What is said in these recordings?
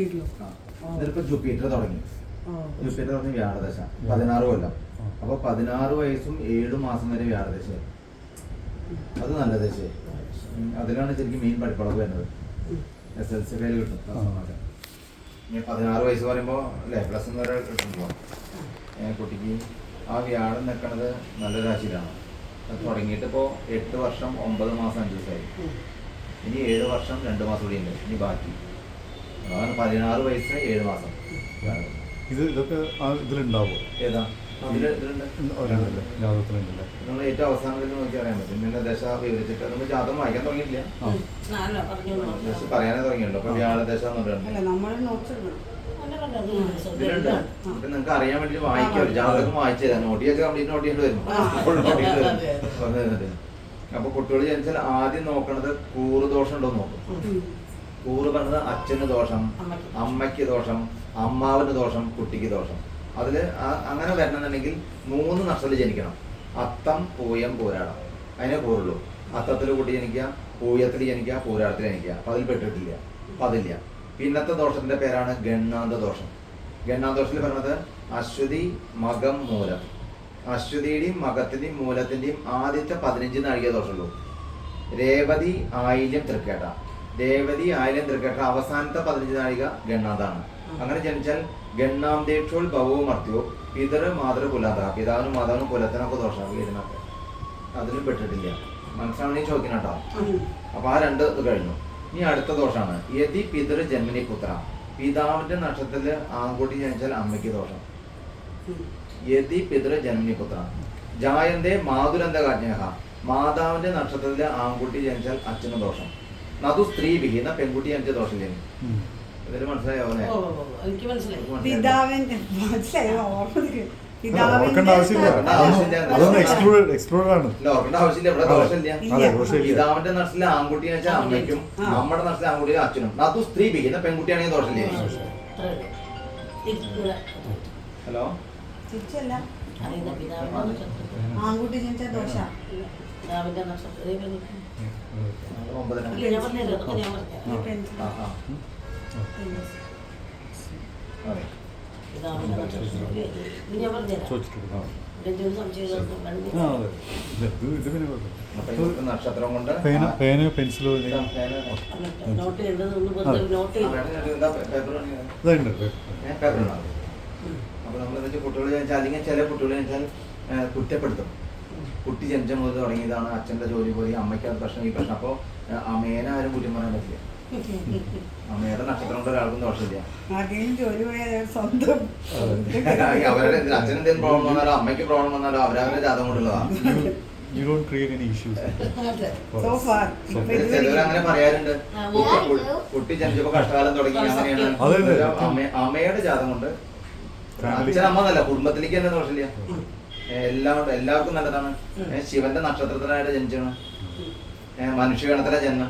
ഇതിലിപ്പോ ജൂപ്പിറ്റർ തുടങ്ങി വ്യാഴദശ 16 കൊല്ലം. അപ്പൊ 16 വയസ്സും 7 മാസം വരെ വ്യാഴദശ. അത് നല്ല ദശ. അതിലാണ് ശരിക്കും മെയിൻ പഠിപ്പളവ് വരുന്നത്. SLC ഫെയിൽ കിട്ടും. 16 വയസ്സ് പറയുമ്പോ അല്ലെ പ്ലസ് വരെ കിട്ടുമ്പോ കുട്ടിക്ക് ആ വ്യാഴം നിൽക്കുന്നത് നല്ല രാശിയിലാണ്. അത് തുടങ്ങിയിട്ട് ഇപ്പോ 8 വർഷം 9 മാസം 5 ദിവസമായി. ഇനി 7 വർഷം 2 മാസം കൂടി ഉണ്ട്. ഇനി ബാക്കി അതാണ് 16 വയസ്സ് 7 മാസം. ഇതൊക്കെ ഇതിലുണ്ടാവോ? ഏതാ നമ്മൾ ഏറ്റവും അവസാനത്തിൽ നോക്കി അറിയാൻ പറ്റും. പിന്നെ ദശ വിവരിച്ചിട്ട് നമ്മൾ ജാതകം വായിക്കാൻ തുടങ്ങിയിട്ടില്ല, പറയാനേ തുടങ്ങിയല്ലോ. അപ്പൊ വ്യാഴദശ ഇതിലുണ്ട്. ഇപ്പൊ നിങ്ങൾക്ക് അറിയാൻ വേണ്ടി വായിക്കാം. ജാതകം വായിച്ചു തരാം. നോട്ടിയൊക്കെ കംപ്ലീറ്റ് നോട്ട് ചെയ്യേണ്ടി വരും. പറഞ്ഞു തരുന്നുണ്ട്. അപ്പൊ കുട്ടികൾ ജനിച്ചാൽ ആദ്യം നോക്കണത് കൂറുദോഷം ഉണ്ടോ നോക്കും. കൂറ് പറഞ്ഞത് അച്ഛന് ദോഷം, അമ്മയ്ക്ക് ദോഷം, അമ്മാവന് ദോഷം, കുട്ടിക്ക് ദോഷം. അതിൽ അങ്ങനെ വരണമെന്നുണ്ടെങ്കിൽ 3 നക്ഷത്രത്തിൽ ജനിക്കണം. അത്തം, പൂയം, പൂരാടം. അതിനെ കൂറുള്ളൂ. അത്തത്തിൽ കുട്ടി ജനിക്കുക, പൂയത്തിൽ ജനിക്കുക, പൂരാടത്തിൽ ജനിക്കുക. അപ്പൊ അതിൽ പെട്ടിട്ടില്ല. അപ്പൊ അതില്ല. പിന്നത്തെ ദോഷത്തിന്റെ പേരാണ് ഗണ്ണാന്ത ദോഷം. ഗണ്ണാന്ത ദോഷത്തിൽ പറഞ്ഞത് അശ്വതി, മകം, മൂലം. അശ്വതിയുടെയും മകത്തിന്റെയും മൂലത്തിന്റെയും ആദ്യത്തെ 15 നാഴിക ദോഷമുള്ളൂ. രേവതി, ആയില്യം, തൃക്കേട്ട. രേവതി, ആയില്യം, തൃക്കേട്ട അവസാനത്തെ 15 നാഴിക ഗണ്ണാന്താണ്. അങ്ങനെ ജനിച്ചാൽ ഗണ്ണാന്തേക്ഷോൾ ഭവവും മർത്യോ പിതൃ മാതൃ കുലാത. പിതാവിനും മാതാവിനും കുലത്തിനൊക്കെ ദോഷം വീടിനൊക്കെ അതിലും പെട്ടിട്ടില്ല. മനസ്സിലാണെങ്കിൽ ചോദിക്കണം കേട്ടോ. അപ്പൊ ആ 2 ഇത് കഴിഞ്ഞു. ഇനി അടുത്ത ദോഷമാണ് യതി പിതൃ ജന്മനി പുത്ര. പിതാവിന്റെ നക്ഷത്രത്തില് ആൺകുട്ടി ജനിച്ചാൽ അമ്മയ്ക്ക് ദോഷം. യതി പിതൃ ജന്മനി പുത്ര. ജായന്തേ മാതുരന്ത കാജ്ഞേഹ. മാതാവിന്റെ നക്ഷത്രത്തില് ആൺകുട്ടി ജനിച്ചാൽ അച്ഛന് ദോഷം. നതു സ്ത്രീ വിഹിന പെൺകുട്ടി ജനിച്ച ദോഷം ചെയ്യും. ഇതില് മനസ്സിലായോ? പിതാവിന്റെ നഷ്ടത്തിലെ ആൺകുട്ടി വെച്ചാൽ അമ്മയ്ക്കും നമ്മുടെ നഷ്ടത്തിലെ ആൺകുട്ടി അച്ഛനും. അത് സ്ത്രീ വിഹിക്കുന്ന പെൺകുട്ടിയാണെങ്കിൽ ദോഷമില്ലേ? ഹലോ, ആൺകുട്ടി ജനിച്ച ദോഷ. നക്ഷത്രം കൊണ്ട് പെൻസിലോ അപ്പൊ നമ്മൾ കുട്ടികൾ ജനിച്ചാൽ അല്ലെങ്കിൽ ചില കുട്ടികൾ ജനിച്ചാൽ കുറ്റപ്പെടുത്തും. കുട്ടി ജനിച്ച മുതൽ തുടങ്ങിയതാണ് അച്ഛന്റെ ജോലി പോയി, അമ്മയ്ക്ക് അത് പ്രശ്നം ഈ പ്രശ്നം. അപ്പൊ അമ്മേനെ ആരും കുറ്റം പറയാൻ പറ്റില്ല. അമ്മയുടെ നക്ഷത്രം കൊണ്ട് ഒരാൾക്കും ദോഷമില്ല. അവരുടെ അച്ഛനെന്തെങ്കിലും പ്രോബ്ലം വന്നാലോ അമ്മയ്ക്ക് പ്രോബ്ലം വന്നാലോ അവരവരുടെ ജാതകം കൊണ്ടുള്ളതാണ്. ചിലവരങ്ങനെ പറയാറുണ്ട്, കുട്ടി ജനിച്ചപ്പോ കഷ്ടകാലം തുടങ്ങി അങ്ങനെയാണ്. അമ്മയുടെ ജാതകം കൊണ്ട് അച്ഛൻ അമ്മ എന്നല്ല, കുടുംബത്തിലേക്ക് തന്നെ ദോഷമില്ല. എല്ലാവർക്കും നല്ലതാണ്. ശിവന്റെ നക്ഷത്രത്തിനായിട്ട് ജനിച്ചാണ്, മനുഷ്യഗണത്തിലെ ജന്മം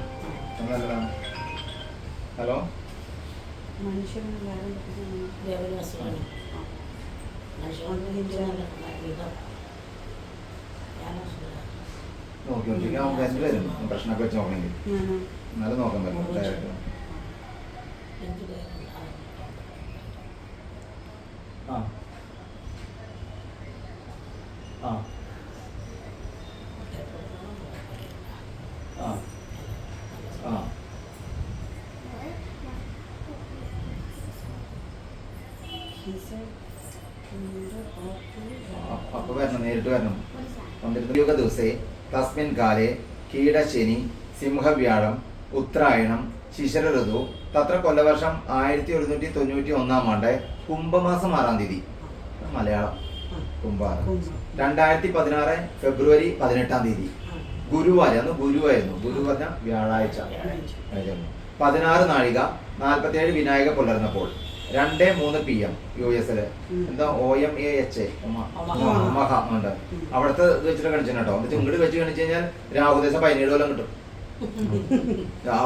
നല്ലതാണ്. ഹലോ, നോക്കി നോക്കിക്കാൻ വരും പ്രശ്നമൊക്കെ വെച്ച് നോക്കണമെങ്കിൽ എന്നാലും നോക്കാൻ പറ്റും. ഡയറക്റ്റ് ആ ആ ആ ആ അപ്പൊ വരണം, നേരിട്ട് വരണം. 12 ദിവസേ തസ്മിൻ കാലേ കീടശനി സിംഹവ്യാഴം ഉത്തരായണം ശിശിര ഋതു തത്ര കൊല്ലവർഷം 1191 ആണ്ട് കുംഭമാസം 6-ാം തീയതി മലയാളം കുംഭാരം. 2016 ഫെബ്രുവരി 18-ാം തീയതി ഗുരുവായൂർ. അന്ന് ഗുരുവായിരുന്നു. ഗുരു പറഞ്ഞ വ്യാഴാഴ്ച. 16 നാഴിക 47 വിനായക പുലർന്നപ്പോൾ 2:03 PM US എന്താ OMAH മഹ ഉണ്ട്. അവിടുത്തെ ഇത് വെച്ചിട്ട് കളിച്ചു കേട്ടോ. എന്നിട്ട് ഇങ്ങോട്ട് വെച്ച് കളിച്ചു കഴിഞ്ഞാൽ രാഹുദേശം 17 കൊല്ലം കിട്ടും.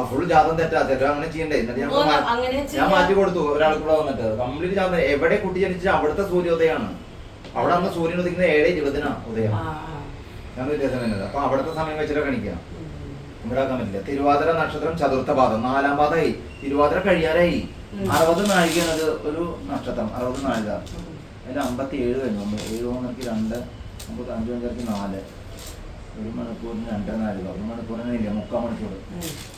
ഫുൾ ജാതം തെറ്റാ അങ്ങനെ ചെയ്യണ്ടേ. എന്നിട്ട് ഞാൻ മാറ്റി കൊടുത്തു ഒരാൾക്ക് കൂടെ വന്നിട്ട് കംപ്ലീറ്റ് ജാതം. എവിടെ കുട്ടി ജനിച്ചാൽ അവിടുത്തെ സൂര്യോദയമാണ്. അവിടെ അന്ന് സൂര്യൻ ഉദിക്കുന്നത് 7:20 ഉദയം. ഞാൻ വ്യത്യാസം വരുന്നത്. അപ്പൊ അവിടുത്തെ സമയം വെച്ചിട്ട് കാണിക്കാം. ഇവിടെ ആക്കാൻ പറ്റില്ല. തിരുവാതിര നക്ഷത്രം ചതുർത്ഥ പാദം 4-ാം പാദമായി. തിരുവാതിര കഴിയാറായി. 60 നാഴിക എന്നത് ഒരു നക്ഷത്രം. 60 നാഴിക അതിൽ 57 കഴിഞ്ഞു. 7 നോക്കി 2 നമുക്ക് 5 5 4 1 മണിക്കൂറിന് 2 നാഴിക. 1 മണിക്കൂറിന് ഇല്ല, 3/4 മണിക്കൂർ.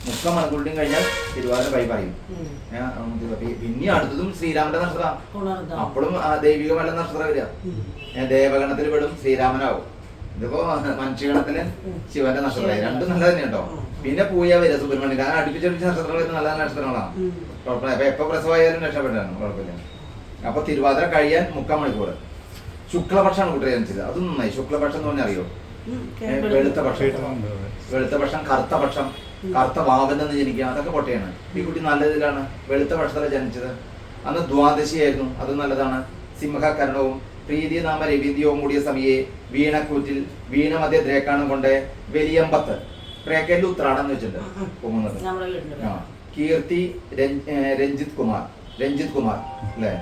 3/4 മണിക്കൂറിനും കഴിഞ്ഞാൽ തിരുവാതിര കൈ പറയും. പിന്നെ അടുത്തതും ശ്രീരാമന്റെ നക്ഷത്രം. അപ്പോഴും ദൈവികമല്ല നക്ഷത്രം വരിക. ദേവഗണത്തിൽ പെടും, ശ്രീരാമനാവും. ഇതിപ്പോ മനുഷ്യഗണത്തില് ശിവന്റെ നക്ഷത്രമായി. രണ്ടും നല്ല തന്നെ കേട്ടോ. പിന്നെ പൂയ വരിക സുബ്രഹ്മണ്യം. കാരണം അടുപ്പിച്ചടുപ്പിച്ച നക്ഷത്രങ്ങൾ നല്ല നല്ല നക്ഷത്രങ്ങളാണ്. കുഴപ്പമില്ല. അപ്പൊ എപ്പോ പ്രസവമായാലും രക്ഷപ്പെട്ടാണ്, കുഴപ്പമില്ല. അപ്പൊ തിരുവാതിര കഴിയാൻ 3/4 മണിക്കൂർ. ശുക്ലപക്ഷമാണ് കുട്ടി ജനിച്ചത്. അത് നന്നായി. ശുക്ലപക്ഷം എന്ന് പറഞ്ഞാൽ അറിയോ? വെളുത്ത പക്ഷം, വെളുത്ത പക്ഷം, കറുത്ത പക്ഷം, കറുത്ത വാവനെന്ന് ജനിക്കുക, അതൊക്കെ പൊട്ടയാണ്. ഈ കുട്ടി നല്ല ഇതിലാണ്. വെളുത്ത പക്ഷത്തിലാണ് ജനിച്ചത്. അന്ന് ദ്വാദശിയായിരുന്നു, അത് നല്ലതാണ്. സിംഹകരണവും പ്രീതി നാമ രവീന്ദ്യവും കൂടിയ സമയെ വീണക്കൂറ്റിൽ വീണ മധ്യ ദ്രേക്കാണം കൊണ്ട് വലിയമ്പത്ത് പ്രേക്കല് ഉത്രാടം എന്ന് വെച്ചിട്ടുണ്ട് പോകുന്നത്. കീർത്തി രഞ്ജിത് കുമാർ അല്ലെ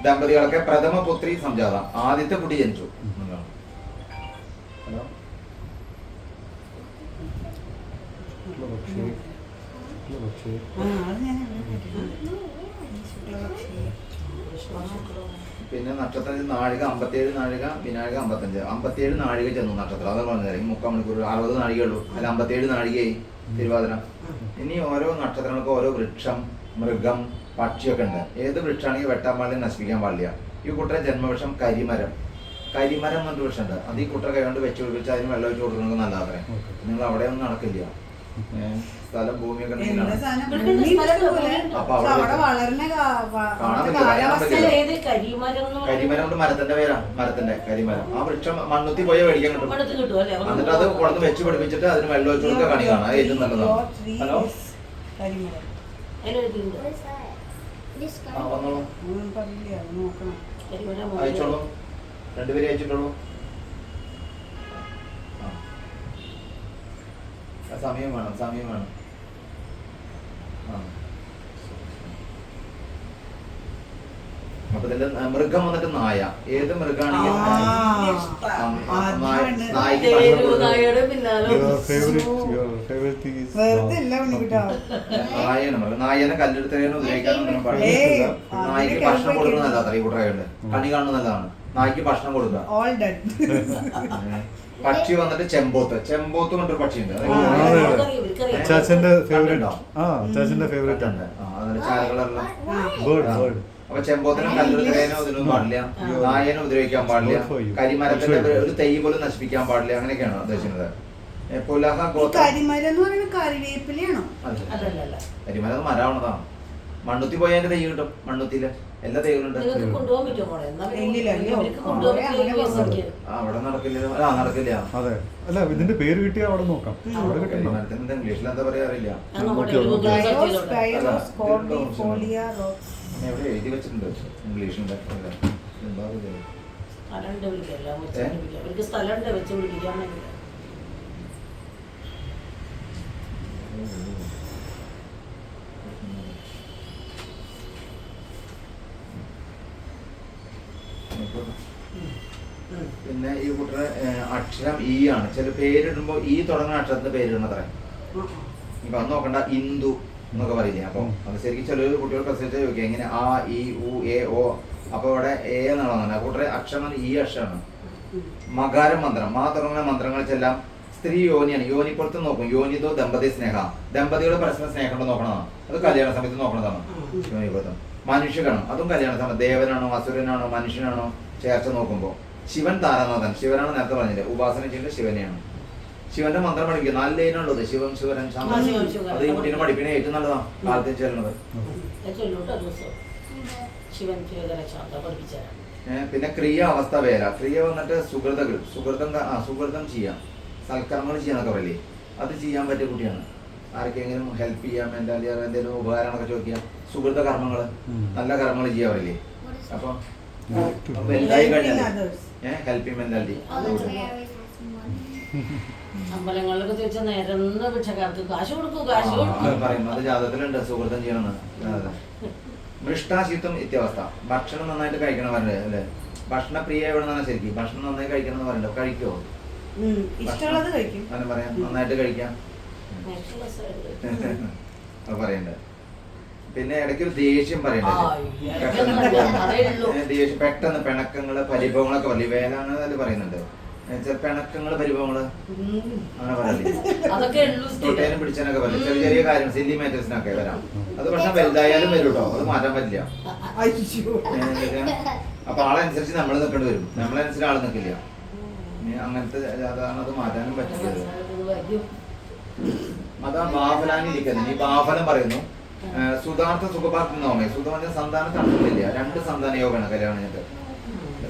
ദമ്പതികളൊക്കെ പ്രഥമ പുത്രി സംജാത, ആദ്യത്തെ കുട്ടി ജനിച്ചു. ഹലോ, പിന്നെ നക്ഷത്രത്തിൽ നാഴിക 57 നാഴിക, വിനാഴിക 55, 57 നാഴിക ചെന്നു നക്ഷത്രം. അതാണ് പറഞ്ഞത്. 3/4 മണിക്കൂർ 60 നാഴികയുള്ളൂ. അല്ല 57 നാഴികയായി തിരുവാതിര. ഇനി ഓരോ നക്ഷത്രങ്ങൾക്ക് ഓരോ വൃക്ഷം, മൃഗം, പക്ഷിയൊക്കെ ഉണ്ട്. ഏത് വൃക്ഷമാണെങ്കിൽ വെട്ടാൻ പാടില്ല, നശിപ്പിക്കാൻ പാടില്ല. ഈ കുട്ടരെ ജന്മവൃക്ഷം കരിമരം എന്നൊരു വൃക്ഷമുണ്ട്. അത് ഈ കുട്ടരെ കൈകൊണ്ട് വെച്ച് പിടിപ്പിച്ച് അതിന് വെള്ളം ഒഴിച്ച് കൊടുക്കുന്നത് നല്ലതാത്രേ. നിങ്ങൾ അവിടെ ഒന്നും നടക്കില്ല. സ്ഥലം ഭൂമിയൊക്കെ അപ്പൊ കരിമരം കൊണ്ട് മരത്തിന്റെ പേരാ, മരത്തിന്റെ കരിമരം. ആ വൃക്ഷം മണ്ണുത്തി പോയ മേടിക്കാൻ കിട്ടും. എന്നിട്ട് അത് കൊടുത്ത് വെച്ച് പിടിപ്പിച്ചിട്ട് അതിന് വെള്ളം ഒഴിച്ച് കൊടുക്കുക, കണി കാണാം. ഏറ്റവും നല്ലതാണ്. ഹലോ, വന്നോളൂ, അയച്ചോളൂ. 2 പേര് അയച്ചിട്ടുള്ളൂ. സമയം വേണം. അപ്പൊ ഇതിന്റെ മൃഗം വന്നിട്ട് നായ. ഏത് മൃഗാണെങ്കിൽ നായനെ കല്ലെടുത്തേനോ ഉപയോഗിക്കാനൊന്നും പാടില്ല. നായ്ക്ക് ഭക്ഷണം കൊടുക്കുന്നതല്ല അത്ര. ഈ കൂട്ടറായുണ്ട് കണി കാണുന്നതാണ്. നായ്ക്ക് ഭക്ഷണം കൊടുക്കുക. പക്ഷി വന്നിട്ട് ചെമ്പോത്ത് കൊണ്ടൊരു പക്ഷിയുണ്ട്. അപ്പൊ ചെമ്പോത്തിനും കല്ലെടുത്തേനോ ഇതിനൊന്നും പാടില്ല. നായനെ ഉപദ്രവിക്കാൻ പാടില്ല. കരിമരത്തിന്റെ ഒരു തൈ പോലും നശിപ്പിക്കാൻ പാടില്ല. അങ്ങനെയൊക്കെയാണ് ഉദ്ദേശിക്കുന്നത്. കരിമരം മരമാണതാണ്. മണ്ണുത്തി പോയാൽ തൈ കിട്ടും. മണ്ണുത്തിയില് എല്ലാ തൈകളുണ്ട്. അവിടെ നടക്കില്ല. അതെ, അല്ല ഇതിന്റെ പേര് കിട്ടിയാ അവിടെ നോക്കാം. ഇംഗ്ലീഷിൽ എന്താ പറയാ അറിയില്ല. എവിടെ എഴുതി വെച്ചിട്ടുണ്ട് ഇംഗ്ലീഷിന്റെ. പിന്നെ ഈ കൂട്ടറെ അക്ഷരം ഈ ആണ്. ചില പേരിടുമ്പോ ഈ തുടങ്ങുന്ന അക്ഷരത്തിന്റെ പേരിടണത്രേ. ഇപ്പൊ അത് നോക്കണ്ട, ഇന്ദു എന്നൊക്കെ പറയില്ലേ. അപ്പൊ അത് ശരിക്കും ചില കുട്ടികൾ പ്രസവിച്ചാൽ ചോദിക്കുക എങ്ങനെ ആ ഇ ഉ എ ഓ. അപ്പൊ ഇവിടെ എ എന്നാണ്. ആ കൂട്ടറെ അക്ഷരം ഈ അക്ഷരമാണ്. മകാരം മന്ത്രം, മാ തുടങ്ങുന്ന മന്ത്രങ്ങൾ ചെല്ലാം സ്ത്രീ യോനിയാണ്. യോനിപ്പുറത്ത് നോക്കും. യോനിതോ ദമ്പതി സ്നേഹ, ദമ്പതികളുടെ പരസ്പരം സ്നേഹം കൊണ്ട് നോക്കണതാണ്. അത് കല്യാണ സമയത്ത് നോക്കണതാണ്. യോനിപ്പുറത്തും മനുഷ്യഗണം, അതും കല്യാണ സമയത്ത്. ദേവനാണോ അസുരനാണോ മനുഷ്യനാണോ ചേർച്ച നോക്കുമ്പോ. ശിവൻ താരനാഥൻ, ശിവനാണ് നേരത്തെ പറഞ്ഞില്ലേ. ഉപാസന ചെയ്യേണ്ട ശിവനെയാണ്. ശിവന്റെ മന്ത്രം പഠിക്കുക. 4 ലൈനുള്ളത്. ശിവം ശിവരൻ ശാന്ത. അത് ഈ കുട്ടീനെ പഠിപ്പിനെ ഏറ്റവും നല്ലതാണ് കാലത്തിൽ ചെല്ലുന്നത്. പിന്നെ ക്രിയ അവസ്ഥ വേല. ക്രിയ വന്നിട്ട് സുഹൃതം ചെയ്യാം, സൽക്കർമ്മങ്ങൾ ചെയ്യാന്നൊക്കെ പറയില്ലേ. അത് ചെയ്യാൻ പറ്റിയ കുട്ടിയാണ്. ആർക്കെങ്കിലും ഹെൽപ്പ് ചെയ്യാൻ എന്തെങ്കിലും ഉപകാരങ്ങളൊക്കെ ചോദിക്കാം. സുഹൃത കർമ്മങ്ങള്, നല്ല കർമ്മങ്ങൾ ചെയ്യാൻ പറയില്ലേ. അപ്പൊ വലുതായി കഴിഞ്ഞാൽ ഹെൽപ്പിംഗ് മെന്റാലിറ്റി. അമ്പലങ്ങളിലൊക്കെ ചോദിച്ചാൽ നേരന്ന ഭിക്ഷക്കാർക്ക് കാശ് കൊടുക്കും. പറയും അത് ജാതകത്തിലുണ്ട് സുഹൃത്തം ചെയ്യണമെന്ന്. മൃഷ്ടാശിത്വം ഇത്യവസ്ഥ. ഭക്ഷണം നന്നായിട്ട് കഴിക്കണം പറഞ്ഞത് അല്ലേ. ഭക്ഷണപ്രിയ എവിടെ നിന്നാണ് ശരിക്കും. ഭക്ഷണം നന്നായി കഴിക്കണം എന്ന് പറയണ്ടോ. കഴിക്കോ? അങ്ങനെ പറയാം. നന്നായിട്ട് കഴിക്കാം അത് പറയണ്ടേ. പിന്നെ ഇടയ്ക്ക് ഒരു ദേഷ്യം അതേ ഉള്ളൂ. ദേഷ്യം പെട്ടെന്ന് പിണക്കങ്ങള് പരിഭവങ്ങളൊക്കെ പറയില്ലേ, വേലാണെന്നല്ലേ പറയുന്നുണ്ട്. പിണക്കങ്ങള് പരിഭവങ്ങള് അങ്ങനെ പറയല്ലേ, അതൊക്കെ ഉള്ളൂ സ്ഥിരം. തൊട്ടേനും പിടിച്ചാനൊക്കെ പറയും. ചെറിയ ചെറിയ കാര്യം സില്ലി മാറ്റേഴ്സിനൊക്കെ വരാം. അത് പക്ഷെ വലുതായാലും വരും കേട്ടോ, അത് മാറ്റാൻ പറ്റില്ല. അപ്പൊ ആളനുസരിച്ച് നമ്മൾ നിൽക്കേണ്ടി വരും, നമ്മളനുസരിച്ച് ആള് നിൽക്കില്ല. അങ്ങനത്തെ അതാണ്, അത് മാറ്റാനും പറ്റില്ല. അതാ ബാഫലാനിരിക്കുന്നത്. ഈ ബാഫലം പറയുന്നു സുധാർത്ഥ സുഖപാർത്ഥം നോമേ. സുഖം സന്താനം കണ്ടിട്ടില്ല, 2 സന്താന യോഗമാണ് കല്യാണം കഴിഞ്ഞിട്ട്.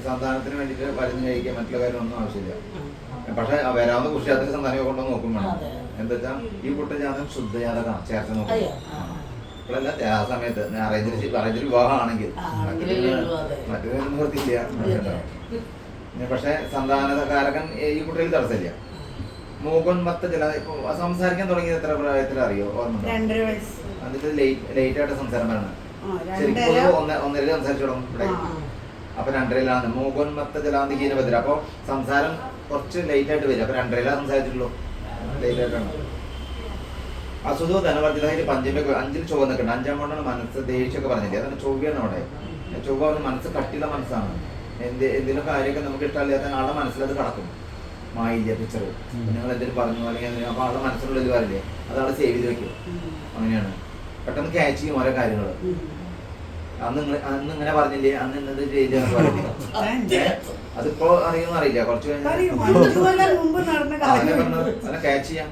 സന്താനത്തിന് വേണ്ടിയിട്ട് മരുന്ന് കഴിക്കാൻ മറ്റുള്ള കാര്യമൊന്നും ആവശ്യമില്ല. പക്ഷെ വരാവുന്ന കുഷ്യാത്തിന് സന്താന യോഗം ഉണ്ടോ നോക്കും വേണം. എന്താ വെച്ചാൽ ഈ കുട്ടജാതകം ശുദ്ധജാതകമാണ്, ചേർത്ത് നോക്കും. ഇപ്പോഴല്ല ആ സമയത്ത് അറേഞ്ച് വിവാഹമാണെങ്കിൽ മറ്റൊരു നിവൃത്തിയില്ല. പക്ഷെ സന്താനകാരകൻ ഈ കുട്ടിയിൽ തടസ്സമില്ല. മൂകൊന്മത്ത ചില സംസാരിക്കാൻ തുടങ്ങിയത് എത്ര പ്രായത്തിൽ അറിയോ? ഓർമ്മ? 2.5 വയസ്സ്. എന്നിട്ട് ലേറ്റ് ആയിട്ട് സംസാരം വരണം. ശരിക്കും 1.5 സംസാരിച്ചു തുടങ്ങും ഇവിടെ. അപ്പൊ 2.5 മൂകൊന്മത്ത ജലാന്തികീന ഭദ്ര. അപ്പൊ സംസാരം കുറച്ച് ലേറ്റ് ആയിട്ട് വരും. അപ്പൊ 2.5 സംസാരിച്ചിട്ടുള്ളൂ, ലേറ്റ് ആയിട്ടാണ്. അസുഖവും ധനവർദ്ധിതായിട്ട് 5-ൽ ചൊവ്വ നിൽക്കണം. 5-ാം കൊണ്ടാണ് മനസ്സ് ദേഷ്യമൊക്കെ പറഞ്ഞില്ലേ, അതാണ് ചൊവ്വയാണ് അവിടെ. ചൊവ്വ പറഞ്ഞ മനസ്സ് കട്ടിയുള്ള മനസ്സാണ്. എന്തെങ്കിലും കാര്യമൊക്കെ നമുക്ക് ഇഷ്ടമില്ലാത്ത ആളുടെ മനസ്സിലത് കടക്കും. മായില്ല പിക്ചർ നിങ്ങൾ എന്തെങ്കിലും പറഞ്ഞു അല്ലെങ്കിൽ അപ്പൊ ആളുടെ മനസ്സിനുള്ളിൽ പറയില്ലേ, അതാള് സേവ് ചെയ്ത് വെക്കും. അങ്ങനെയാണ്, പെട്ടെന്ന് ക്യാച്ച് ചെയ്യും ഓരോ കാര്യങ്ങള്. അന്ന് ഇങ്ങനെ പറഞ്ഞില്ലേ, അന്ന് ഇന്നത് ചെയ്തെന്ന് പറഞ്ഞില്ലേ, അതിപ്പോ അറിയുമെന്ന് അറിയില്ല. കുറച്ച് കഴിഞ്ഞാൽ ക്യാച്ച് ചെയ്യാം.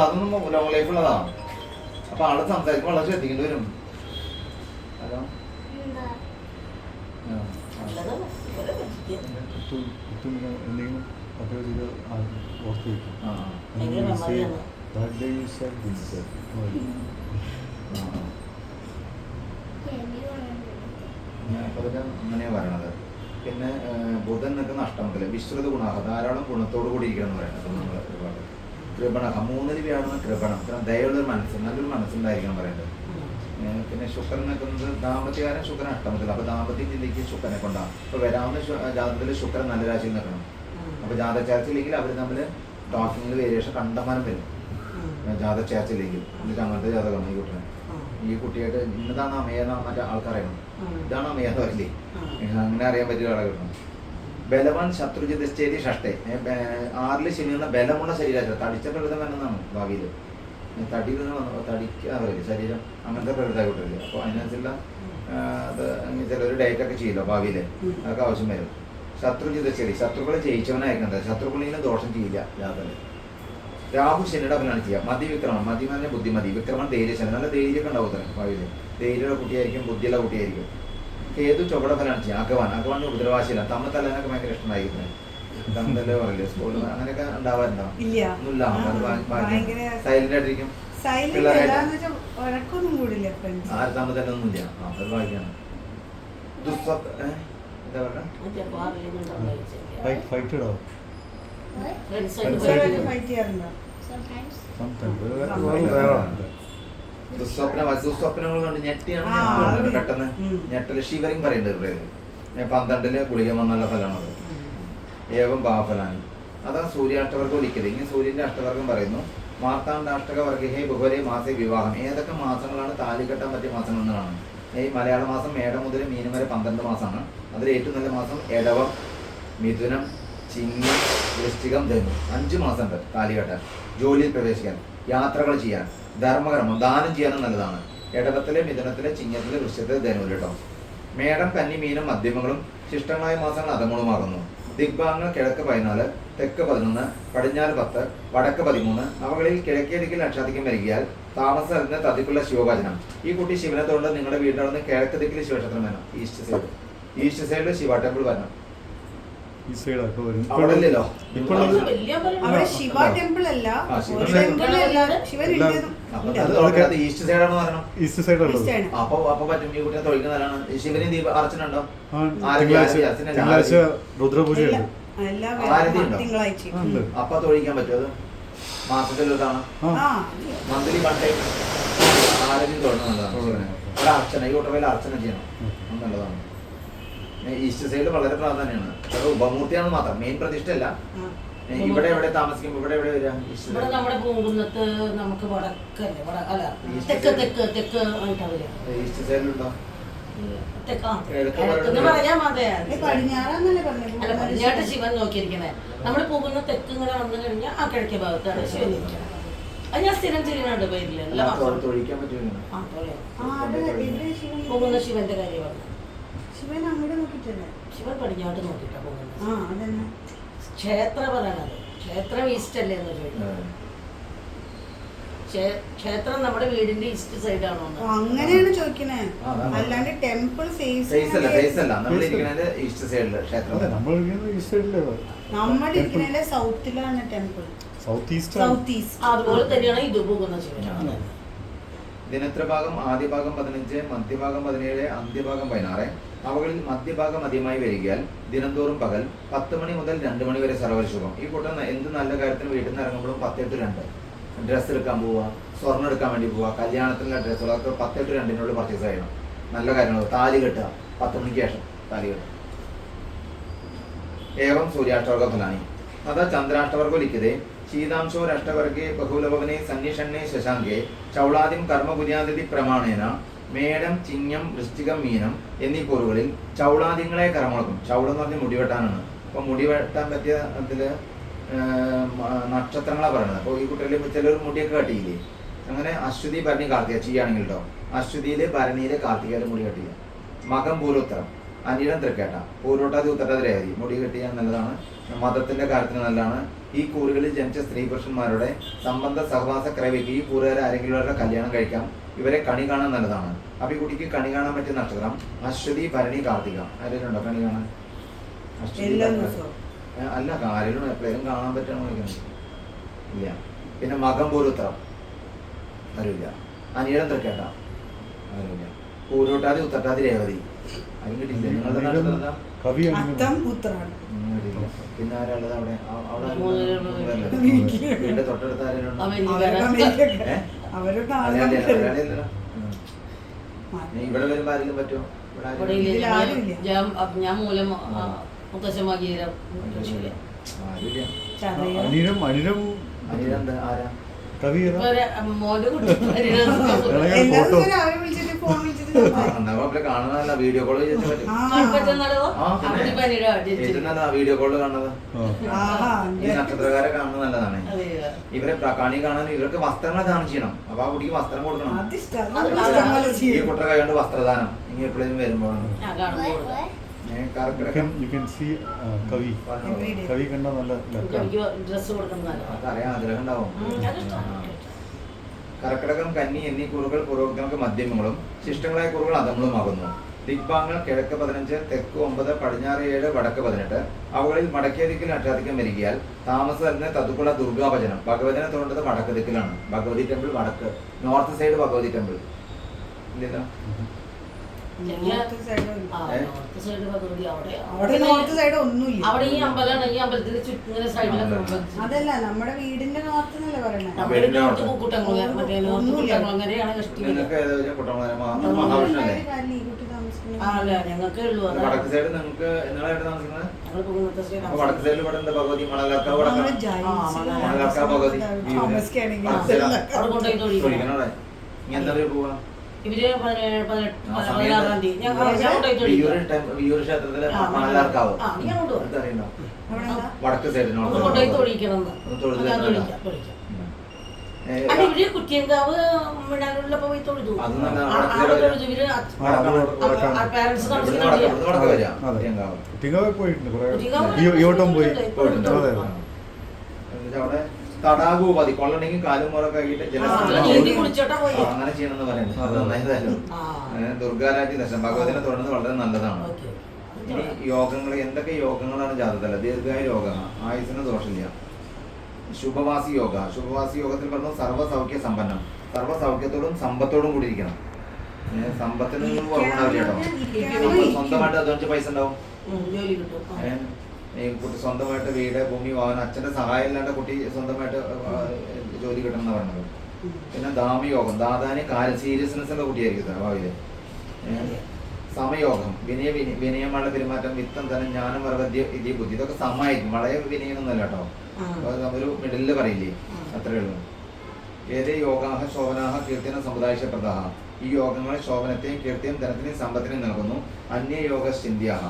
അതൊന്നും ലോങ് ലൈഫുള്ളതാണ്. അപ്പൊ ആള് സംസാരിക്കുമ്പോൾ വളരെ ശ്രദ്ധിക്കേണ്ടി വരും. ഹലോ, എന്തെങ്കിലും ഓർത്ത് വെക്കും. അങ്ങനെയാ പറയണത്. പിന്നെ ബുധൻ നിൽക്കുന്ന അഷ്ടമത്തില് വിശ്രുത ഗുണാഹ, ധാരാളം ഗുണത്തോടു കൂടി ഇരിക്കണം എന്ന് പറയുന്നത്. നമ്മൾ ഒരുപാട് കൃപണ 3-ൽ വ്യാഴം കൃപണം, ദയുള്ളൊരു മനസ്സ്, നല്ലൊരു മനസ്സുണ്ടായിരിക്കണം പറയുന്നത്. പിന്നെ ശുക്രൻ നിൽക്കുന്നത് ദാമ്പത്യകാരൻ ശുക്രൻ അഷ്ടമത്തിൽ. അപ്പൊ ദാമ്പത്യ ചിന്തയ്ക്ക് ശുക്രനെ കൊണ്ടാണ്. അപ്പൊ വരാവുന്ന ജാതകത്തിൽ ശുക്രൻ നല്ല രാശിയിൽ നിൽക്കണം. അപ്പൊ ജാതക ചേർച്ചില്ലെങ്കിൽ അവർ തമ്മിൽ ടോക്കിങ്ങിൽ വേരിയേഷൻ കണ്ടമാനം വരും. ജാതക ചേർച്ചില്ലെങ്കിൽ എന്നിട്ട് അങ്ങനത്തെ ജാതകമാണ് ഈ കുട്ടിനെ. ഈ കുട്ടിയായിട്ട് ഇന്നതാണ് അമ്മയെന്ന് മറ്റേ ആൾക്കറിയണം, ഇതാണ് അമ്മയെന്ന് പറയില്ലേ, അങ്ങനെ അറിയാൻ പറ്റിയ ആളെ കിട്ടണം. ബലവാൻ ശത്രുജിതശ്ചേരി ഷഷ്ടേ. 6-ൽ ശനി എന്ന ബലമുള്ള ശരീരം, തടിച്ച പ്രകൃതം വരുന്നതാണ് ഭാവിയിൽ. തടി തടിക്കാ പറയില്ല ശരീരം, അങ്ങനത്തെ പ്രകൃതമായി കിട്ടില്ല. അപ്പോൾ അതിനനുസരിച്ചുള്ള അത് ചിലർ ഡയറ്റൊക്കെ ചെയ്യില്ല ഭാവിയിൽ, അതൊക്കെ ആവശ്യം വരും. ശത്രുജിതശ്ചേരി, ശത്രുക്കളെ ജയിച്ചവനായിരിക്കുന്നത്. ശത്രുക്കളിലും ദോഷം ചെയ്യില്ല ജാതകത്തിൽ. രാഹു ശനിയുടെ അപ്പനാണ് ചെയ്യുക. മതിവിക്രമം, മതിമാനെ ബുദ്ധിമതി, വിക്രമം ധൈര്യശനി, നല്ല ധൈര്യമൊക്കെ ഉണ്ടാവും ഭാവിയിൽ. ധൈര്യമുള്ള കുട്ടിയായിരിക്കും, ബുദ്ധിയുള്ള കുട്ടിയായിരിക്കും. കേതു ചുവട ഫലമാണ് ചെയ്യുക. അഗവാൻ ഉപദ്രവാശിയില്ല, തമ്മിൽ തല്ലാനൊക്കെ ഭയങ്കര ഇഷ്ടമായിരിക്കുന്നത്. തമ്മിലല്ലേ പറയില്ലേ സ്കൂളിൽ, അങ്ങനെയൊക്കെ ഉണ്ടാവാറുണ്ടാവും. സൈലന്റ് ആയിട്ടിരിക്കും, ആര് തമ്മിൽ തന്നെ ഒന്നുമില്ല. അത് വായിക്കാണ്. എന്താ പറയുക, ദുസ്വപ്നങ്ങൾ കൊണ്ട് ഞെട്ടിയാണ് പെട്ടെന്ന് ഞെട്ടല്. ഷിവറിങ് പറയുന്നുണ്ട് 12-ല് ഗുളിക വന്നുള്ള ഫലമാണത്. ഏവം ബാഫലാനി, അതാ സൂര്യാഷ്ടവർഗം ഒരിക്കലും. ഇങ്ങനെ സൂര്യന്റെ അഷ്ടവർഗം പറയുന്നു. മാർത്താണ്ഡാഷ്ടക വർഗേ ബഹുരേ മാസേ വിവാഹം. ഏതൊക്കെ മാസങ്ങളാണ് താലി കെട്ടാൻ പറ്റിയ മാസങ്ങൾ എന്ന് കാണും. ഈ മലയാള മാസം മേടം മുതൽ മീനം വരെ 12 മാസമാണ്. അതിൽ ഏറ്റവും നല്ല മാസം എടവം, മിഥുനം, ചിങ്ങം, വൃശ്ചികം, ധനു. 5 മാസമുണ്ട് താലി കെട്ടാൻ, ജോലിയിൽ പ്രവേശിക്കാൻ, യാത്രകൾ ചെയ്യാൻ, ധർമ്മകർമ്മം, ദാനം ചെയ്യാനും നല്ലതാണ്. എടവത്തിലെ, മിഥുനത്തിലെ, ചിങ്ങത്തിലെ, വൃശ്ചികത്തിലെ, ധനുവിൽ കേട്ടോ. മേടം, കന്നി, മീനം മധ്യമങ്ങളും ശിഷ്ടങ്ങളായ മാസങ്ങൾ അധമങ്ങളുമാകുന്നു. ദിഗ്ഭാഗങ്ങൾ കിഴക്ക് 14, തെക്ക് 11, പടിഞ്ഞാറ് 10, വടക്ക് 13. അവകളിൽ കിഴക്കേ ദിക്കിൽ നക്ഷാധിക്യം വരികയാൽ താമസത്തിന് തതിക്കുള്ള ശിവഭജനം. ഈ കുട്ടി ശിവനെ തൊണ്ട് നിങ്ങളുടെ വീട്ടിൽ നിന്ന് കിഴക്ക് ദിക്കിൽ ശിവക്ഷേത്രം വരണം. ഈസ്റ്റ് സൈഡിൽ ശിവ ടെമ്പിൾ വരണം. അവിടെ ശിവ ടെമ്പിൾ അല്ല, ഈസ്റ്റ് സൈഡാണെന്ന് പറയണം. ഈസ്റ്റ് സൈഡ് അപ്പൊ പറ്റും. ഈ കുട്ടിയെ തൊഴിക്കുന്നതാണ്. ശിവന് ദീപ അർച്ചന ഉണ്ടോ? തിങ്കളാഴ്ച രുദ്രപൂജയുണ്ട്, തിങ്കളാഴ്ച. അപ്പൊ തൊഴിക്കാൻ പറ്റും. അത് മാസത്തിലൊരുതാണ്, മന്ത്ലി 1 ടൈം ആരെങ്കിലും തൊഴണം നല്ലതാണ്. ഒരു അർച്ചന, ഈ കുട്ടറയിൽ അർച്ചന ചെയ്യണം, നല്ലതാണ്. ഈസ്റ്റ് സൈഡ് വളരെ പ്രാധാന്യമാണ്. അത് ഉപമൂർത്തിയാണ് മാത്രം, മെയിൻ പ്രതിഷ്ഠയല്ല. ഇവിടെ എവിടെ താമസിക്കും? ഇവിടെ എവിടെ വരിക? ഇവിടെ നമ്മുടെ പൂങ്കുന്നത്ത് നമുക്ക് വടക്കല്ലേ അല്ല തെക്ക് ആയിട്ടാ വരിക. ഈസ്റ്റ് സൈഡിലുണ്ടോ? തെക്കെന്ന് പറയാൻ മതി. പടിഞ്ഞാറാന്നല്ലേ പറഞ്ഞത്? അല്ല, പടിഞ്ഞാട്ട് ശിവൻ നോക്കിയിരിക്കണേ. നമ്മുടെ പോകുന്ന തെക്ക് ഇങ്ങനെ വന്നു കഴിഞ്ഞാൽ ആ കിഴക്കേ ഭാഗത്താണ് ശിവൻ ഇരിക്കുന്നത്. അത് ഞാൻ സ്ഥിരം ചെയ്യുന്നുണ്ട് പേരില്ല. എല്ലാ തൊഴിക്കാൻ പറ്റുമോ? പോകുന്ന ശിവന്റെ കാര്യമാണ്. ശിവൻ അങ്ങോട്ട് നോക്കിട്ടല്ലേ? ശിവൻ പടിഞ്ഞാട്ട് നോക്കിട്ടാ പോകുന്നത്. അതന്നെ ക്ഷേത്ര പറയണത്. ക്ഷേത്രം ഈസ്റ്റ് അല്ലേ എന്ന് ചോദിക്കുന്നത്. ക്ഷേത്രം നമ്മുടെ വീടിന്റെ ഈസ്റ്റ് സൈഡാണോ? അങ്ങനെയാണ് ചോദിക്കണേ, അല്ലാണ്ട് ടെമ്പിൾ ഫേസ് അല്ല. നമ്മൾ ഇരിക്കുന്നത് ഈസ്റ്റ് സൈഡില് ക്ഷേത്രം. നമ്മൾ ഈസ്റ്റ് സൈഡിലേ. നമ്മുടെ ഇരിക്കുന്നതിന്റെ സൗത്തിലാണ് ടെമ്പിൾ. South east. അതുപോലെ തന്നെയാണ് ഇത് പോകുന്ന ശിവൻ. ദിനത്രഭാഗം ആദ്യ ഭാഗം 15, മധ്യഭാഗം 17, അന്ത്യഭാഗം 16. അവകളിൽ മധ്യഭാഗം മധ്യമായി വരികയാൽ ദിനംതോറും പകൽ 10 മണി മുതൽ 2 മണി വരെ സർവ്വശുഭം. ഈ കൂട്ടം എന്ത് നല്ല കാര്യത്തിന് വീട്ടിൽ നിന്ന് ഇറങ്ങുമ്പോഴും 10 to 2 ഡ്രസ്സ് എടുക്കാൻ പോവുക, സ്വർണ്ണം എടുക്കാൻ വേണ്ടി പോവുക, കല്യാണത്തിനുള്ള ഡ്രസ്സുകളൊക്കെ 10 to 2 പർച്ചേസ് ചെയ്യണം. നല്ല കാര്യങ്ങൾ. താലി കെട്ടുക 10 മണിക്ക് ശേഷം താലി കെട്ടുക. ഏവം സൂര്യാഷ്ടവർഗ ഫലാനി അത ചന്ദ്രാഷ്ടവർഗോ ലിഖിതേ ശീതാംശോരഷ്ടവർഗേ ബഹുലഭവനെ സന്നിഷണ്ണേ ശശാങ്കേ ചൗളാദിം കർമ്മപുര്യാതിഥി പ്രമാണേന മേടം, ചിങ്ങം, വൃശ്ചികം, മീനം എന്നീ കൂറുകളിൽ ചൗളാദിങ്ങളെ കർമ്മളക്കും. ചൗളം എന്ന് പറഞ്ഞാൽ മുടിവെട്ടാനാണ്. അപ്പോൾ മുടിവെട്ടാൻ പറ്റിയ അതിൽ നക്ഷത്രങ്ങളാണ് പറയുന്നത്. അപ്പോൾ ഈ കുട്ടികളിൽ ചിലർ മുടിയൊക്കെ കട്ടിയില്ലേ? അങ്ങനെ അശ്വതി, ഭരണി, കാർത്തിക ചെയ്യുകയാണെങ്കിൽ കേട്ടോ. അശ്വതിയില്, ഭരണിയില്, കാർത്തികയില് മുടി കെട്ടിയ. മകം, പൂരോത്തരം, അനിഴം, തൃക്കേട്ട, പൂരോട്ടാതി, ഉത്തരട്ടാതി, രേവതി മുടി കെട്ടിയാൽ നല്ലതാണ്. മതത്തിന്റെ കാര്യത്തിന് നല്ലതാണ്. ഈ കൂറുകളിൽ ജനിച്ച സ്ത്രീ പുരുഷന്മാരുടെ സംബന്ധ സഹവാസ ക്രയവിക്ക് ഈ കൂറുകാരെ ആരെങ്കിലും അവരുടെ കല്യാണം കഴിക്കാം. ഇവരെ കണി കാണാൻ നല്ലതാണ്. അപ്പൊ ഈ കുട്ടിക്ക് കണി കാണാൻ പറ്റിയ നക്ഷത്രം അശ്വതി, ഭരണി, കാർത്തിക. ആരെങ്കിലും കണി കാണാൻ? അല്ല, ആരെങ്കിലും എപ്പോഴും കാണാൻ പറ്റണോ ഇല്ല. പിന്നെ മകം, പൂരോത്തരം അറിയില്ല. അനിഴം, തൃക്കേട്ട അറിയില്ല. പൂരോട്ടാതി, ഉത്തരട്ടാതി, രേവതി അതും കിട്ടിയില്ല. നിങ്ങളുടെ നക്ഷത്രം എന്താ? പിന്നെ ആരാളത് അവിടെ? വീടിന്റെ തൊട്ടടുത്ത് ആരെങ്കിലും ഇവിടെ വരുമ്പോ ആരെങ്കിലും പറ്റുമോ? ഞാൻ മൂലം മുത്തശ്ശമാക്കിയ ആരാ? മോന്റെ കുട്ടി കാണുന്നതല്ല, വീഡിയോ കോള് വീഡിയോ കോള് കാണുന്നത്. ഈ നക്ഷത്രക്കാരെ കാണുന്നത് നല്ലതാണ്. ഇവരെ കണി കാണാൻ ഇവർക്ക് വസ്ത്രങ്ങൾ ദാനം ചെയ്യണം. അപ്പൊ ആ കുട്ടിക്ക് വസ്ത്രം കൊടുക്കണം. ഈ കുട്ടിയുടെ കൈകൊണ്ട് വസ്ത്രദാനം ഇനി എപ്പോഴും വരുമ്പോഴാണ്. അറിയാം, ആഗ്രഹം ഉണ്ടാവും. കർക്കിടകം, കന്നി എന്നീ കുറുകൾ പൂർവ്വങ്ങൾക്ക് മധ്യമങ്ങളും ശിഷ്ടങ്ങളായ കുറുകൾ അധമങ്ങളുമാകുന്നു. ദിഗ്ഭാഗങ്ങൾ കിഴക്ക് 15, തെക്ക് 9, പടിഞ്ഞാറ് 7, വടക്ക് 18. അവകളിൽ വടക്കേ ദിക്കിൽ നക്ഷാധിക്യം വരികയാൽ താമസത്തിന് തതുക്കുള്ള ദുർഗാഭജനം. ഭഗവതിനെ തോണ്ടത് വടക്ക് ദിക്കിലാണ്. ഭഗവതി ടെമ്പിൾ വടക്ക്, നോർത്ത് സൈഡ് ഭഗവതി ടെമ്പിൾ ഇല്ലല്ലോ. അവിടെ ഈ അമ്പലമാണ്. ഈ അമ്പലത്തിന് ചുറ്റും സൈഡിലൊക്കെ അതല്ല, നമ്മുടെ വീടിന്റെ നോർത്ത് എന്നല്ലേ പറയണേ? നോർത്ത് പൂക്കുട്ടംകുളം, മറ്റേ നോർത്ത് പൂക്കുട്ടംകുളങ്ങരയാണ് കഷ്ടി. അല്ല, ഞങ്ങൾക്ക് ഉള്ളൂ. വടക്ക് സൈഡ് നിങ്ങൾക്ക് നിങ്ങളായിട്ട് താമസിക്കുന്നത്? വടക്ക് സൈഡിൽ ഇവിടെ എന്താ ഭഗവതി? മണലാർക്കാവ് മണലാർക്കാവ് ഭഗവതി അവിടെ കൊണ്ടുപോയി തൊഴിക്കണം. ഇനി എന്താ പോവാ? ഇവര് 16-ാം തീയതി ക്ഷേത്രത്തില് മണലാർക്കാവ് വടക്ക് സൈഡിനോട് കൊണ്ടുപോയി തൊഴിക്കണം. ഇവര് കുറ്റിയങ്കാവ് മിടാനുള്ളപ്പോ പോയി തൊഴുതു. ഇവര് പാരന്റ്സ് തടാകൂപതി കൊള്ളണെങ്കിൽ കാലും മുറൊക്കെ ആയിട്ട് അങ്ങനെ ചെയ്യണമെന്ന് പറയുന്നത്. അത് നന്നായതായാലും ദുർഗാരാജ്യ ദർശനം ഭഗവതിനെ തുടർന്ന് വളരെ നല്ലതാണ്. ഇനി യോഗങ്ങൾ എന്തൊക്കെ യോഗങ്ങളാണ് ജാതകത്തില്? ദീർഘായ യോഗം, ആയുസിന് ദോഷമില്ല. ശുഭവാസി യോഗ. ശുഭവാസി യോഗത്തിൽ പറഞ്ഞു സർവ്വസൗഖ്യ സമ്പന്നം. സർവ്വസൗഖ്യത്തോടും സമ്പത്തോടും കൂടി ഇരിക്കണം. സമ്പത്തിന് കുറവുണ്ടാവില്ല കേട്ടോ. സ്വന്തമായിട്ട് അധ്വാനിച്ച പൈസ ഉണ്ടാവും. കുട്ടി സ്വന്തമായിട്ട് വീട്, ഭൂമി, വാഹനം, അച്ഛന്റെ സഹായം ഇല്ലാണ്ട് കുട്ടി സ്വന്തമായിട്ട് ജോലി കിട്ടണം എന്ന് പറയുന്നത്. പിന്നെ ദാമയോഗം. ദാതാന് കാര്യം സീരിയസ്നെസ് ഉള്ള കുട്ടിയായിരിക്കും ഭാവിയില്. സമയോഗം, വിനയമുള്ള പെരുമാറ്റം, വിത്തം ധനം, ജ്ഞാനം, വരവദ്യ, ഇതി ബുദ്ധി, ഇതൊക്കെ സമമായിരിക്കും. വളരെ വിനയൊന്നുമല്ല കേട്ടോ. ഒരു മിഡില് പറയില്ലേ, അത്രേ ഉള്ളൂ. ഏതേ യോഗാഹ ശോഭനാഹ കീർത്തിന സമുദായപ്രദാഹ, ഈ യോഗങ്ങളെ ശോഭനത്തെയും കീർത്തിയും ധനത്തിനെയും സമ്പത്തിനെയും നൽകുന്നു. അന്യയോഗ ചിന്തിയാഹ,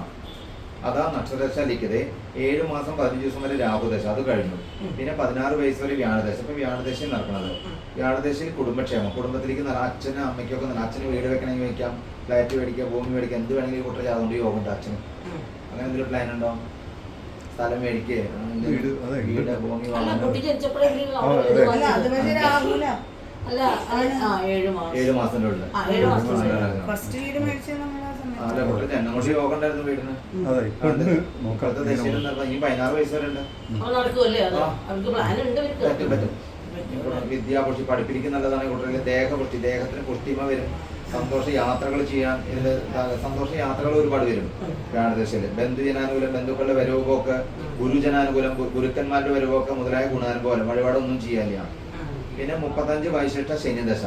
അതാ നക്ഷത്രദശ ലിഖിതേ 7 മാസം 15 ദിവസം വരെ രാഹുദശ, അത് കഴിഞ്ഞു. പിന്നെ 16 വയസ്സ് വരെ വ്യാഴദശ. ഇപ്പൊ വ്യാഴദശയിൽ നടക്കുന്നത്, വ്യാഴദശയിൽ കുടുംബക്ഷേമം, കുടുംബത്തിലേക്ക് അച്ഛനും അമ്മയ്ക്കൊക്കെ അച്ഛന് വീട് വെക്കണമെങ്കിൽ വെക്കാം, ഫ്ലാറ്റ് മേടിക്കാം, ഭൂമി മേടിക്കാം, എന്ത് വേണമെങ്കിലും കൂട്ടർ അതുകൊണ്ട് യോഗം ഉണ്ട് അച്ഛന്. അങ്ങനെ എന്തെങ്കിലും പ്ലാൻ ഉണ്ടോ? സ്ഥലം മേടിക്കേ, വീട്, ഭൂമി അല്ല, കുട്ടി ജനിച്ചപ്പോഴെങ്കിലും അല്ല അതുവരെ രാഹുല അല്ല 7 മാസം 7 മാസത്തിന്റെ ഉള്ളിൽ 7 മാസം ഫസ്റ്റ് വീട് മേടിച്ചത് നമ്മളെ അല്ല കുട്ടി ജന്മകൊട്ടി യോഗം ഉണ്ടായിരുന്നു വീടിന്. ഇപ്പോഴത്തെ ദശയിൽ ഇനി 16 വയസ്സ് വരെ ഉണ്ട്. അപ്പൊ നടക്കുമല്ലേ? അത് അവർക്ക് പ്ലാൻ ഉണ്ട്. പറ്റും പറ്റും. വിദ്യാപുഷ്ടി പഠിപ്പിരിക്കും നല്ലതാണ്. കുട്ടികളിൽ ദേഹപുഷ്ടി, ദേഹത്തിന് പുഷ്ടിമ വരും. സന്തോഷ യാത്രകൾ ചെയ്യാൻ ഇതില് സന്തോഷ യാത്രകൾ ഒരുപാട് വരും വ്യാഴദശയില്. ബന്ധുജനാനുകൂലം, ബന്ധുക്കളുടെ വരവുപോക്ക്, ഗുരുജനാനുകൂലം, ഗുരുക്കന്മാരുടെ വരവുപോക്ക് മുതലായ ഗുണാനുഭവം, വഴിപാടൊന്നും ചെയ്യാനില്ല. പിന്നെ 35 വയസ്സിട്ട ശനിദശ.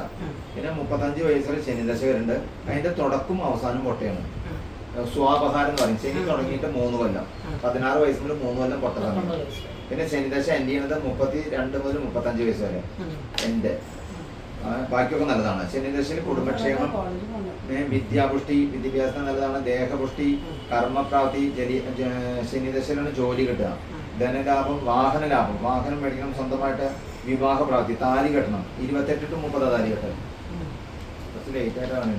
പിന്നെ 35 വയസ്സ് വരെ ശനിദശ വരുന്നുണ്ട്. അതിന്റെ തുടക്കം അവസാനം പൊട്ടയാണ്. സ്വാപഹാരം എന്ന് പറയും. ശനി തുടങ്ങിയിട്ട് 3 കൊല്ലം, 16 വയസ്സ് മുതൽ 3 കൊല്ലം പൊട്ട സമയം. പിന്നെ ശനിദശ എൻഡ് ചെയ്യുന്നത് 32 മുതൽ 35 വയസ്സ് വരെ എന്റെ. ബാക്കിയൊക്കെ നല്ലതാണ്. ശനിദശയിൽ കുടുംബക്ഷേമം, വിദ്യാപുഷ്ടി, വിദ്യാഭ്യാസം നല്ലതാണ്. ദേഹപുഷ്ടി, കർമ്മപ്രാപ്തി, ശനിദശയിലാണ് ജോലി കിട്ടുക. ധനലാഭം, വാഹന ലാഭം, വാഹനം മേടിക്കണം, സ്വന്തമായിട്ട് വിവാഹപ്രാപ്തി, താലി കെട്ടണം. 28 to 30 താലി കെട്ടണം. കുറച്ച് ലേറ്റ് ആയിട്ടാണ്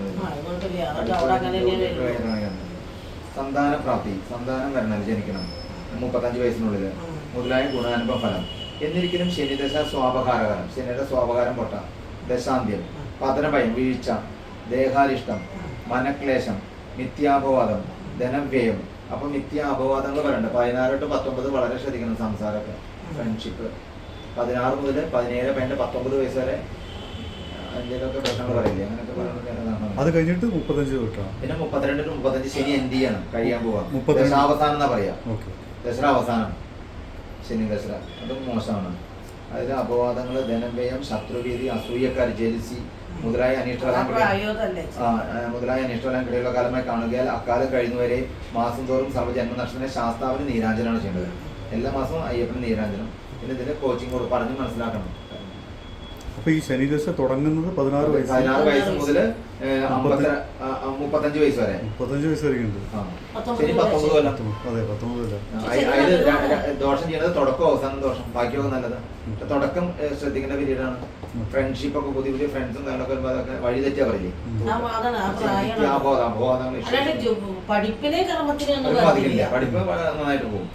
സന്താനപ്രാപ്തി, സന്താനം വരണം, ജനിക്കണം 35 വയസ്സിനുള്ളിൽ മുതലായ ഗുണാനുഭവ ഫലം. എന്നിരിക്കലും ശനിദശ സ്വാപകാരകാലം, ശനിയുടെ സ്വാപകാരം പൊട്ട, ദശാന്ത്യം, പതനഭയം, വീഴ്ച, ദേഹാരിഷ്ടം, മനക്ലേശം, മിഥ്യാപവാദം, ധനവ്യയം. അപ്പൊ മിഥ്യ അപവാദങ്ങൾ പറയണ്ട. 16 to 19 വളരെ ശ്രദ്ധിക്കണം. സംസാരമൊക്കെ, ഫ്രണ്ട്ഷിപ്പ്. 16 മുതൽ 17, 19 വയസ്സ് വരെ എന്തെങ്കിലുമൊക്കെ പ്രശ്നങ്ങൾ പറയില്ലേ, അങ്ങനെയൊക്കെ പറയുന്നത്. അത് കഴിഞ്ഞിട്ട് 35 തൊട്ടാണ്. പിന്നെ 32 to 35 ശനി എന്ത് ചെയ്യണം, കഴിയാൻ പോവാ. ദശാവസാനം എന്നാ പറയാ. ദശര അവസാനം ശനി ദശര, അതും മോശമാണ്. അതിൽ അപവാദങ്ങൾ, ധനവ്യയം, ശത്രുഭീതി, അസൂയക്കാർ, ജെലിസി മുതലായ അനിഷ്ടഫലം കിട്ടിയുള്ള കാലമായി കാണുകയാൽ അക്കാലം കഴിയുന്നവരെ മാസം തോറും സർവ്വജന്മനക്ഷനെ ശാസ്താവിന് നീരാഞ്ജനാണ് ചെയ്യേണ്ടത്. എല്ലാ മാസവും അയ്യപ്പന് നീരാഞ്ജനം. പിന്നെ ഇതിന്റെ കോച്ചിങ് കൂടെ പറഞ്ഞ് മനസ്സിലാക്കണം. അപ്പൊ ഈ ശനിദശ തുടങ്ങുന്നത് 16 വയസ്സ് മുതൽ 35 വയസ്സ് വരെ. 35 വയസ്സ് വരെ ഉണ്ട്. ശനി 19 കൊല്ലം. അതെ, 19 കൊല്ലം. അതിൽ ദോഷം ചെയ്യുന്നത് തുടക്കം അവസാനം ദോഷം, ബാക്കിയൊക്കെ നല്ലത്. തുടക്കം ശ്രദ്ധിക്കേണ്ട പീരീഡാണ്. ഫ്രണ്ട്ഷിപ്പ് ഒക്കെ, പുതിയ പുതിയ ഫ്രണ്ട്സും കാര്യങ്ങളൊക്കെ വരുമ്പോൾ അതൊക്കെ വഴി തെറ്റാ പറയില്ലേ. പഠിപ്പിനെ കർമ്മത്തിനെ പഠിപ്പ് നന്നായിട്ട് പോകും.